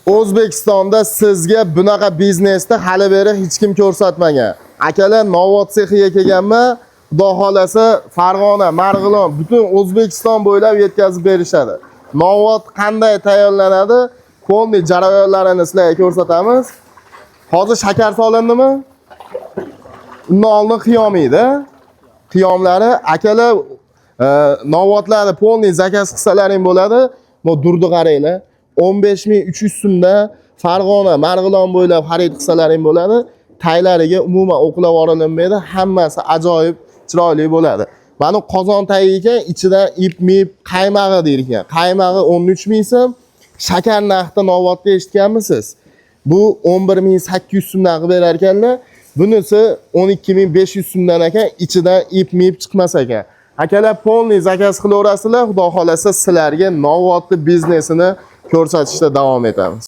O'zbekistonda sizga bunaqa biznesni hali beri hech kim ko'rsatmagan. Akalar Novot sexiga kelganmi? Xudo xolasa Farg'ona, Marg'ilon, butun O'zbekiston bo'ylab yetkazib berishadi. Novot qanday tayyorlanadi? Polni jarayonlarini sizlarga ko'rsatamiz. Hozir shakar solindimi? Undan oldin qiyomiydi. Qiyomlari akalar Novotlarni polni zakaz qilsalaring bo'ladi. Bu durni qaranglar. 15.300 so'mda Farg'ona, Marg'ilon bo'ylab xarid qilsalaring bo'ladi. Taylariga umuman o'qlab yuborilmaydi. Hammasi ajoyib chiroyli bo'ladi. Mana qozon tayi ekan, ichida ip-mip qaymag'i deydi ekan. Qaymag'i 13 ming so'm. Shakar narxida Novotda eshitganmisiz? Bu 11.800 so'mdan qilib berar ekanlar. Bunisi 12.500 so'mdan ekan, ichidan ip-mip chiqmas ekan. Akalar polni zakaz qilaverasizlar, xudo xolasa sizlarga Novotni biznesini ko'rsatishda davom etamiz.